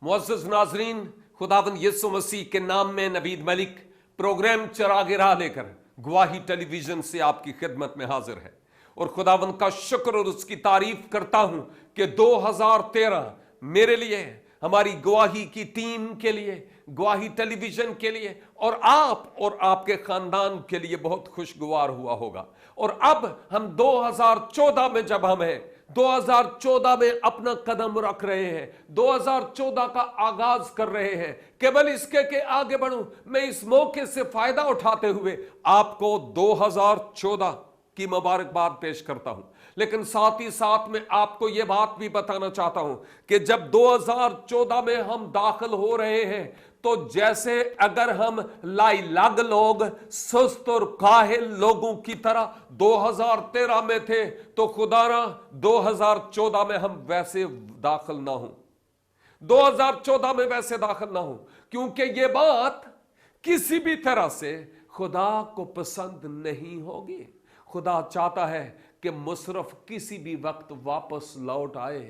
मुअज़्ज़ज़ नाज़रीन, खुदावंद यीशु मसीह के नाम में नवीद मलिक प्रोग्राम चिरागे राह लेकर गवाही टेलीविजन से आपकी खिदमत में हाजिर है और खुदावंद का शुक्र और उसकी तारीफ करता हूं कि 2013 मेरे लिए, हमारी गवाही की टीम के लिए, गवाही टेलीविजन के लिए और आप और आपके खानदान के लिए बहुत खुशगवार हुआ होगा। और अब हम 2014 में जब हम हैं, 2014 में अपना कदम रख रहे हैं, 2014 का आगाज कर रहे हैं, केवल इसके के आगे बढ़ूं, मैं इस मौके से फायदा उठाते हुए आपको 2014 की मुबारकबाद पेश करता हूं। लेकिन साथ ही साथ में आपको यह बात भी बताना चाहता हूं कि जब 2014 में हम दाखिल हो रहे हैं तो जैसे अगर हम लाइलाग लोग, सुस्त और काहिल लोगों की तरह 2013 में थे, तो खुदारा 2014 में हम वैसे दाखिल ना हो, 2014 में वैसे दाखिल ना हो, क्योंकि यह बात किसी भी तरह से खुदा को पसंद नहीं होगी। खुदा चाहता है कि मुशर्रफ किसी भी वक्त वापस लौट आए।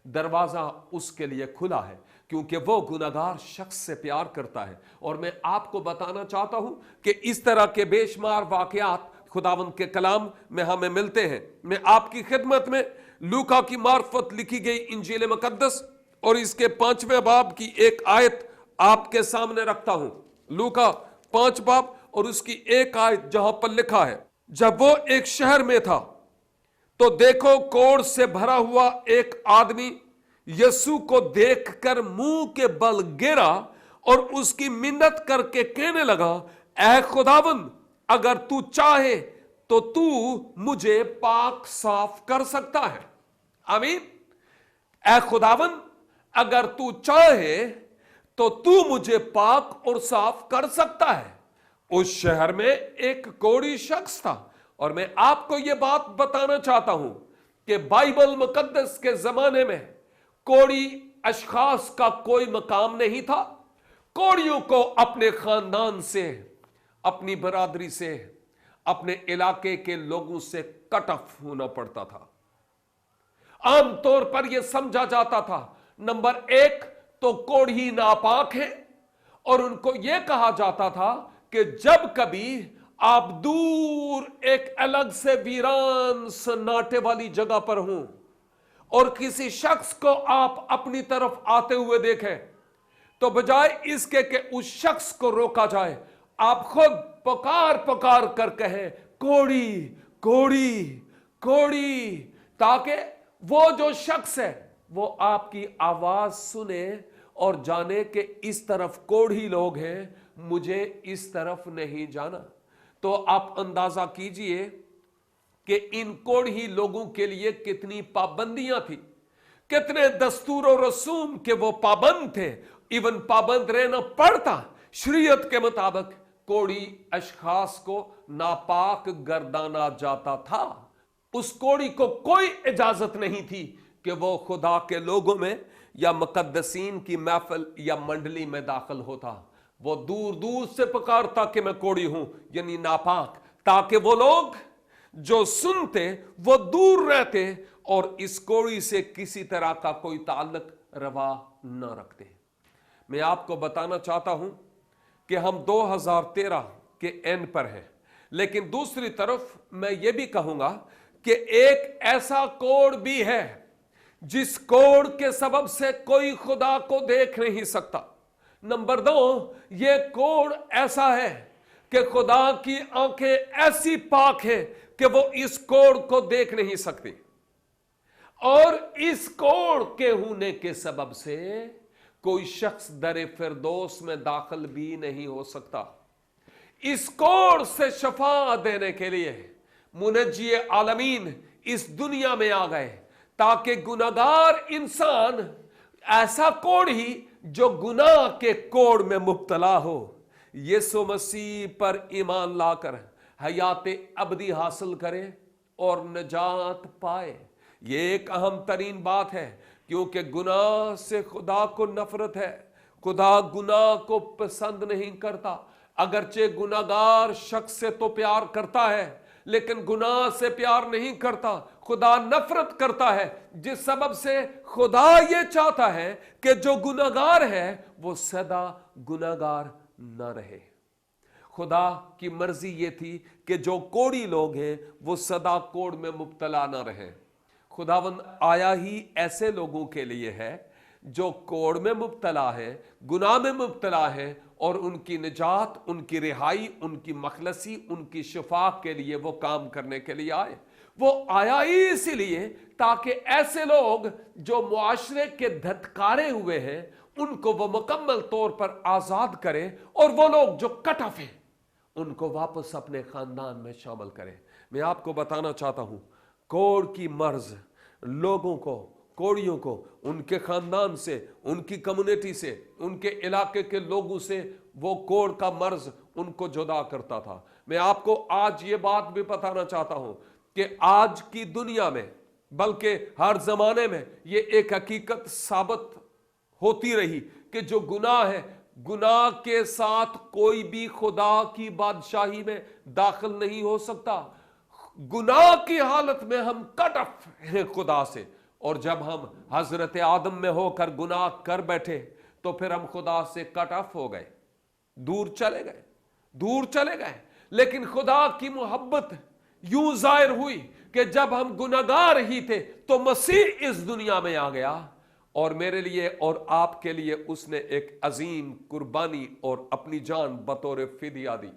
दरवाजा उसके लिए खुला है क्योंकि वो गुनहगार शख्स से प्यार करता है। और मैं आपको बताना चाहता हूं कि इस तरह के बेशुमार वाकयात खुदावंद के कलाम में हमें मिलते हैं। मैं आपकी खिदमत में लूका की मार्फत लिखी गई इंजील मुकद्दस और इसके 5वें बाब की एक आयत आपके सामने रखता हूं। लूका 5 बाब और उसकी एक आयत, जहां पर लिखा है, जब वो एक शहर में था तो देखो कोढ़ से भरा हुआ एक आदमी यीशु को देखकर मुंह के बल गिरा और उसकी मिन्नत करके कहने लगा, ऐ खुदावंद, अगर तू चाहे तो तू मुझे पाक साफ कर सकता है। आमीन। ऐ खुदावंद, अगर तू चाहे तो तू मुझे पाक और साफ कर सकता है। उस शहर में एक कोढ़ी शख्स था। और मैं आपको यह बात बताना चाहता हूं कि बाइबल मुकद्दस के जमाने में कोढ़ी अशखास का कोई मकाम नहीं था। कोढ़ियों को अपने खानदान से, अपनी बरादरी से, अपने इलाके के लोगों से कट ऑफ होना पड़ता था। आमतौर पर यह समझा जाता था, नंबर 1 तो कोढ़ी नापाक है, और उनको यह कहा जाता था कि जब कभी आप दूर एक अलग से वीरान सन्नाटे वाली जगह पर हों और किसी शख्स को आप अपनी तरफ आते हुए देखें, तो बजाय इसके कि उस शख्स को रोका जाए, आप खुद पुकार पुकार कर कहें, कोढ़ी कोढ़ी कोढ़ी, ताकि वो जो शख्स है वो आपकी आवाज सुने और जाने कि इस तरफ कोढ़ी लोग हैं, मुझे इस तरफ नहीं जाना। तो आप अंदाजा कीजिए कि इन कोढ़ी लोगों के लिए कितनी पाबंदियां थी, कितने दस्तूर और रसूम के वो पाबंद थे। इवन पाबंद रहना पड़ता। शरीयत के मुताबिक कोढ़ी अशखास को नापाक गर्दाना जाता था। उस कोढ़ी को कोई इजाजत नहीं थी कि वो खुदा के लोगों में या मुकद्दसीन की महफिल या मंडली में दाखिल होता। वो दूर दूर से पुकारता कि मैं कोढ़ी हूं, यानी नापाक, ताकि वो लोग जो सुनते वो दूर रहते और इस कोढ़ी से किसी तरह का कोई ताल्लुक रवा न रखते। मैं आपको बताना चाहता हूं कि हम 2013 के एंड पर हैं, लेकिन दूसरी तरफ मैं ये भी कहूंगा कि एक ऐसा कोढ़ भी है जिस कोढ़ के सबब से कोई खुदा को देख नहीं सकता। नंबर 2, यह कोढ़ ऐसा है कि खुदा की आंखें ऐसी पाक है कि वो इस कोढ़ को देख नहीं सकती, और इस कोढ़ के होने के सबब से कोई शख्स दरे फिरदौस में दाखिल भी नहीं हो सकता। इस कोढ़ से शफा देने के लिए मुनज्जी आलमीन इस दुनिया में आ गए, ताकि गुनाहगार इंसान, ऐसा कोढ़ी जो गुनाह के कोढ़ में मुब्तला हो, यीशु मसीह पर ईमान लाकर हयाते अबदी हासिल करे और निजात पाए। यह एक अहम तरीन बात है, क्योंकि गुनाह से खुदा को नफरत है। खुदा गुनाह को पसंद नहीं करता। अगरचे गुनाहगार शख्स से तो प्यार करता है, लेकिन गुनाह से प्यार नहीं करता, खुदा नफरत करता है, जिस सबब से खुदा ये चाहता है कि जो गुनाहगार है वो सदा गुनाहगार न रहे। खुदा की मर्जी ये थी कि जो कोड़ी लोग हैं वो सदा कोड़ में मुब्तला न रहे। खुदावंद आया ही ऐसे लोगों के लिए है जो कोड़ में मुब्तला है, गुनाह में मुब्तला है, और उनकी निजात, उनकी रिहाई, उनकी मखलसी, उनकी शिफा के लिए वो काम करने के लिए आए। वो आया ही इसीलिए ताकि ऐसे लोग जो मुआशरे के धत्कारे हुए हैं उनको वो मुकम्मल तौर पर आजाद करे, और वो लोग जो कट ऑफ हैं उनको वापस अपने खानदान में शामिल करे। मैं आपको बताना चाहता हूं, कोड़ की मर्ज लोगों को, कोड़ियों को उनके खानदान से, उनकी कम्युनिटी से, उनके इलाके के लोगों से वो कोड़ का मर्ज उनको जुदा करता था। मैं आपको आज ये बात भी बताना चाहता हूं कि आज की दुनिया में, बल्कि हर जमाने में, ये एक हकीकत साबित होती रही कि जो गुनाह है, गुनाह के साथ कोई भी खुदा की बादशाही में दाखिल नहीं हो सकता। गुनाह की हालत में हम कट ऑफ हैं खुदा से, और जब हम हजरत आदम में होकर गुनाह कर बैठे तो फिर हम खुदा से कट ऑफ हो गए, दूर चले गए, दूर चले गए। लेकिन खुदा की मोहब्बत यूं जाहिर हुई कि जब हम गुनाहगार ही थे तो मसीह इस दुनिया में आ गया, और मेरे लिए और आपके लिए उसने एक अजीम कुर्बानी और अपनी जान बतौर फिदिया दी,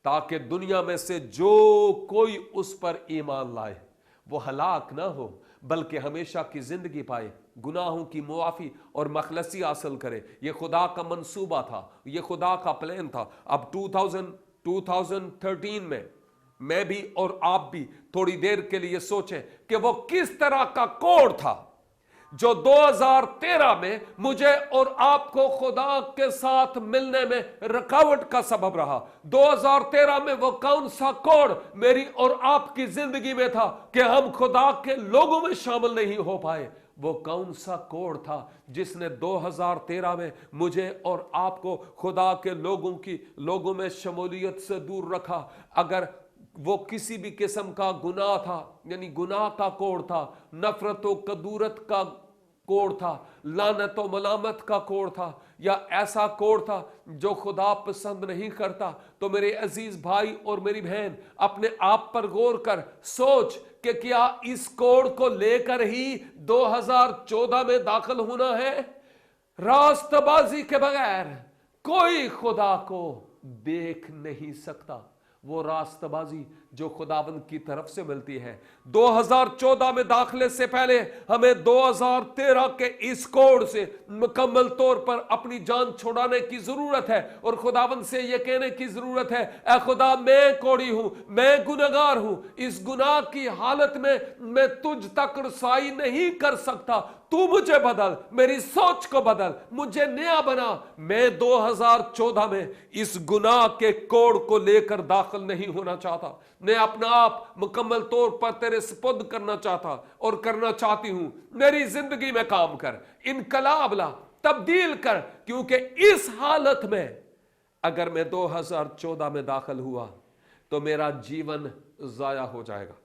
ताकि दुनिया में से जो कोई उस पर ईमान लाए वो हलाक ना हो बल्कि हमेशा की जिंदगी पाए, गुनाहों की मुआफी और मखलसी हासिल करे। ये खुदा का मंसूबा था, ये खुदा का प्लान था। अब 2013 में मैं भी और आप भी थोड़ी देर के लिए सोचें कि वो किस तरह का कोड था जो 2013 में मुझे और आपको खुदा के साथ मिलने में रुकावट का सबब रहा। 2013 में वो कौन सा कोड मेरी और आपकी जिंदगी में था कि हम खुदा के लोगों में शामिल नहीं हो पाए? वो कौन सा कोड था जिसने 2013 में मुझे और आपको खुदा के लोगों में शमूलियत से दूर रखा? अगर वो किसी भी किस्म का गुनाह था, यानी गुनाह का कोड था, नफरत व कदूरत का कोड था, लानत व मलामत का कोड था, या ऐसा कोड था जो खुदा पसंद नहीं करता, तो मेरे अजीज भाई और मेरी बहन, अपने आप पर गौर कर सोच कि क्या इस कोड को लेकर ही 2014 में दाखिल होना है? रास्तबाजी के बगैर कोई खुदा को देख नहीं सकता। वो रास्तबाजी जो खुदावंद की तरफ से मिलती है। 2014 में दाखिले से पहले हमें 2013 के इस कोड से मुकम्मल तौर पर अपनी जान छुड़ाने की जरूरत है, और खुदावंद से यह कहने की जरूरत है, ऐ खुदा मैं कोड़ी हूं, मैं गुनहगार हूं, इस गुनाह की हालत में मैं तुझ तक रसाई नहीं कर सकता, तू मुझे बदल, मेरी सोच को बदल, मुझे नया बना। मैं 2014 में इस गुनाह के कोड को लेकर दाखिल नहीं होना चाहता। मैं अपना आप मुकम्मल तौर पर तेरे सुपुर्द करना चाहता और करना चाहती हूं। मेरी जिंदगी में काम कर, इनकलाब ला, तब्दील कर, क्योंकि इस हालत में अगर मैं 2014 में दाखिल हुआ तो मेरा जीवन जाया हो जाएगा।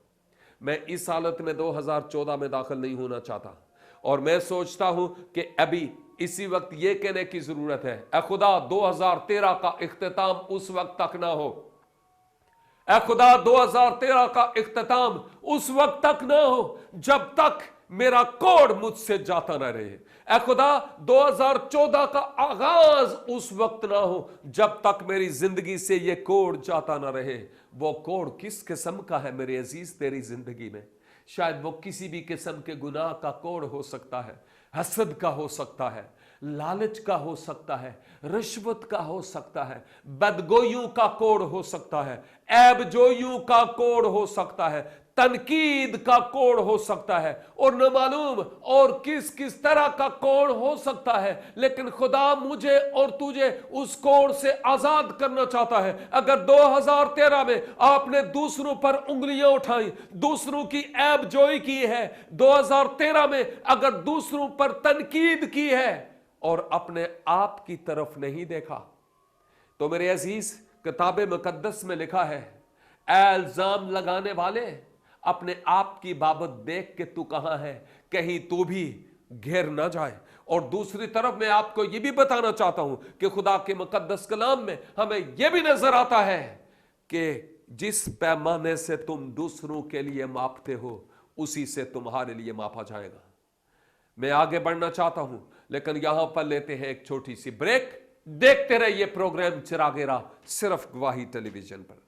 मैं इस हालत में 2014 में दाखिल नहीं होना चाहता, और मैं सोचता हूं कि अभी इसी वक्त यह कहने की जरूरत है, ऐ खुदा 2013 का इख्तिताम उस वक्त तक ना हो, ऐ खुदा 2013 का इख्तिताम उस वक्त तक ना हो जब तक मेरा कोड मुझसे जाता ना रहे। ऐ खुदा 2014 का आगाज उस वक्त ना हो जब तक मेरी जिंदगी से ये कोड जाता ना रहे। वो कोड किस किस्म का है मेरे अजीज तेरी जिंदगी में? शायद वो किसी भी किस्म के गुनाह का कोड हो सकता है, हसद का हो सकता है, लालच का हो सकता है, रिश्वत का हो सकता है, बदगोइयों का कोड हो सकता है, ऐबजोइयों का कोड हो सकता है, तनकीद का कोड हो सकता है, और न मालूम और किस किस तरह का कोड हो सकता है। लेकिन खुदा मुझे और तुझे उस कोड से आजाद करना चाहता है। अगर 2013 में आपने दूसरों पर उंगलियां उठाई, दूसरों की ऐबजोई की है, 2013 में अगर दूसरों पर तनकीद की है और अपने आप की तरफ नहीं देखा, तो मेरे अजीज किताब मुकद्दस में लिखा है, इल्जाम लगाने वाले, अपने आप की बाबत देख के तू कहां है, कहीं तू भी घेर ना जाए। और दूसरी तरफ मैं आपको यह भी बताना चाहता हूं कि खुदा के मुकद्दस कलाम में हमें यह भी नजर आता है कि जिस पैमाने से तुम दूसरों के लिए मापते हो उसी से तुम्हारे लिए मापा जाएगा। मैं आगे बढ़ना चाहता हूं, लेकिन यहां पर लेते हैं एक छोटी सी ब्रेक। देखते रहिए प्रोग्राम चिरागे राह, सिर्फ गवाही टेलीविजन पर।